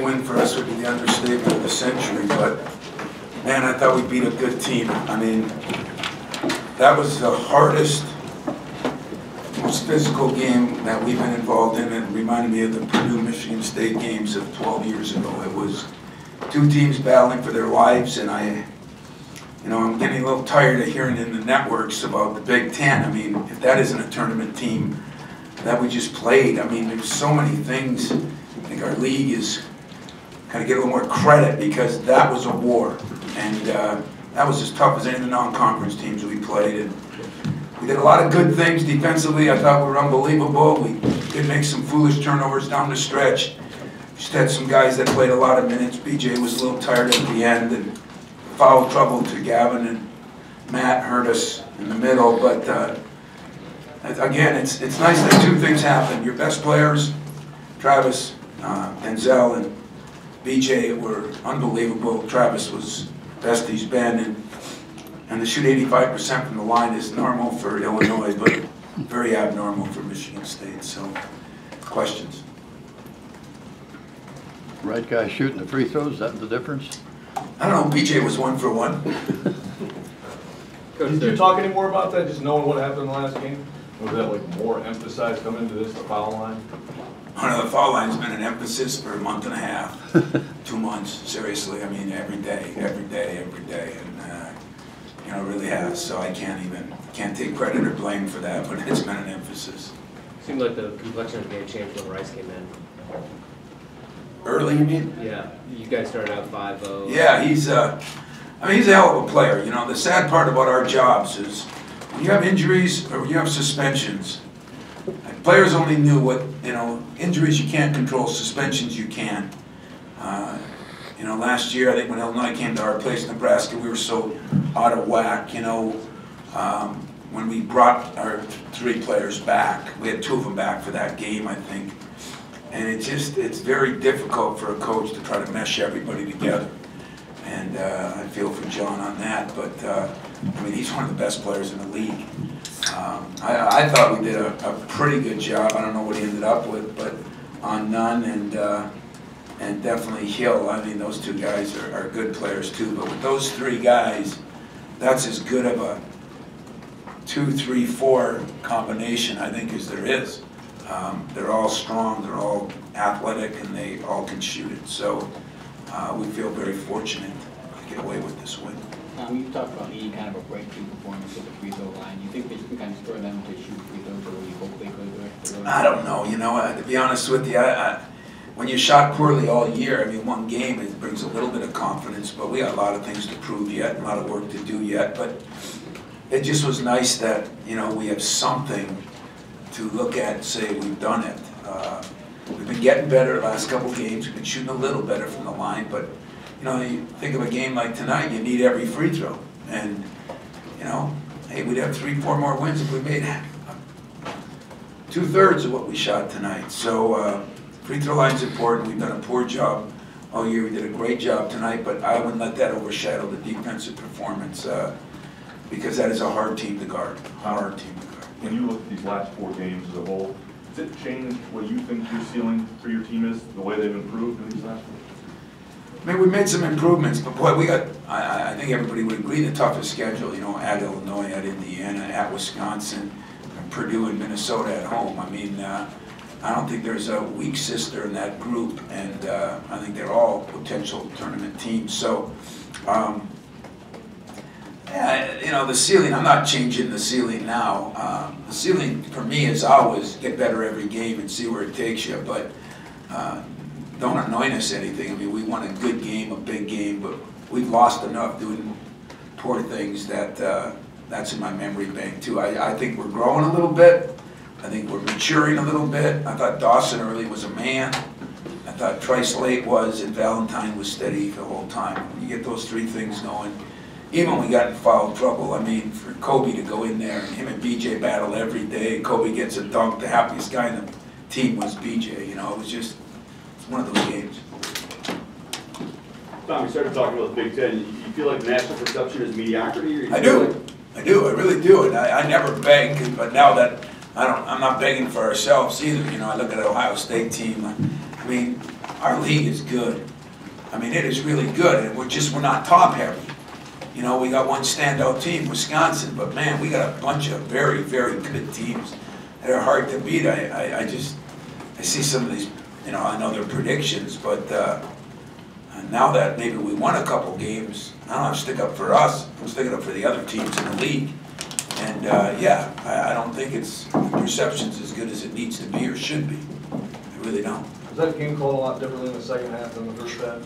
win for us would be the understatement of the century, but man, I thought we beat a good team. I mean, that was the hardest, most physical game that we've been involved in. It reminded me of the Purdue-Michigan State games of 12 years ago. It was two teams battling for their lives, and I'm getting a little tired of hearing in the networks about the Big Ten. I mean, if that isn't a tournament team that we just played, I mean, there's so many things. I think our league is kind of get a little more credit because that was a war, and that was as tough as any of the non-conference teams we played. And we did a lot of good things defensively. I thought we were unbelievable. We did make some foolish turnovers down the stretch. Just had some guys that played a lot of minutes. BJ was a little tired at the end, and foul trouble to Gavin and Matt hurt us in the middle. But again, it's nice that two things happen. Your best players, Travis, Denzel, and BJ were unbelievable. Travis was best he's been, and to shoot 85% from the line is normal for Illinois, but very abnormal for Michigan State. So, questions? Right guy shooting the free throws, is that the difference? I don't know, BJ was 1 for 1. Did you talk any more about that, just knowing what happened in the last game? Was that like more emphasized coming into this, the foul line? The foul line's been an emphasis for a month and a half, 2 months, seriously. I mean, every day, and it really has. So I can't take credit or blame for that, but it's been an emphasis. Seemed like the complexion of the game changed when Rice came in. Early, you mean? Yeah, you guys started out 5-0. Yeah, he's a hell of a player. You know, the sad part about our jobs is when you have injuries or when you have suspensions, players only knew what, injuries you can't control, suspensions you can. Last year, I think when Illinois came to our place, Nebraska, we were so out of whack, when we brought our 3 players back. We had 2 of them back for that game, I think. And it's very difficult for a coach to try to mesh everybody together. And I feel for John on that, but he's one of the best players in the league. I thought we did a pretty good job. I don't know what he ended up with, but on Nunn and definitely Hill. I mean, those 2 guys are good players too. But with those 3 guys, that's as good of a 2, 3, 4 combination, I think, as there is. They're all strong, they're all athletic, and they all can shoot it. So we feel very fortunate to get away with this win. You talked about needing kind of a breakthrough performance at the free throw line. Do you think that you can kind of spur them to shoot free throws the way you hope they could? I don't know. To be honest with you, when you shot poorly all year, one game, it brings a little bit of confidence, but we got a lot of things to prove yet, a lot of work to do yet. But it just was nice that, we have something to look at and say we've done it. We've been getting better the last couple games. We've been shooting a little better from the line, but you think of a game like tonight, you need every free throw. And, hey, we'd have 3, 4 more wins if we made 2/3 of what we shot tonight. So free throw line's important. We've done a poor job all year. We did a great job tonight, but I wouldn't let that overshadow the defensive performance because that is a hard team to guard, hard team to guard. When you look at these last 4 games as a whole, does it change what you think your ceiling for your team is, the way they've improved in these last 4? We made some improvements, but boy, we got, I think everybody would agree, the toughest schedule, at Illinois, at Indiana, at Wisconsin, and Purdue and Minnesota at home. I don't think there's a weak sister in that group, and I think they're all potential tournament teams. So, the ceiling, I'm not changing the ceiling now. The ceiling for me is always get better every game and see where it takes you, but don't anoint us anything. We won a good game, a big game, but we've lost enough doing poor things that that's in my memory bank too. I think we're growing a little bit. I think we're maturing a little bit. I thought Dawson early was a man. I thought Trice late was, and Valentine was steady the whole time. When you get those 3 things going, even when we got in foul trouble, for Kobe to go in there, and him and BJ battle every day, Kobe gets a dunk, the happiest guy in the team was BJ, it was just one of those games. Tom, you started talking about the Big Ten. You feel like the national perception is mediocrity? Or I do, I really do, and I never beg, but now that I'm not begging for ourselves either, I look at the Ohio State team, our league is good. I mean, it is really good, and we're not top heavy. You know, we got one standout team, Wisconsin, but man, we got a bunch of very, very good teams that are hard to beat. I see some of these, you know, I know they're predictions, but now that maybe we won a couple games, I don't have to stick up for us, I'm sticking up for the other teams in the league. And yeah, I don't think the perception's as good as it needs to be or should be. I really don't. Was that game called a lot differently in the second half than the first half?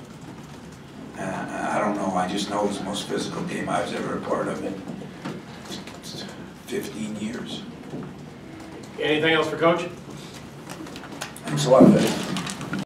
I don't know, I just know it was the most physical game I was ever a part of in 15 years. Anything else for Coach? Thanks a lot, Betty.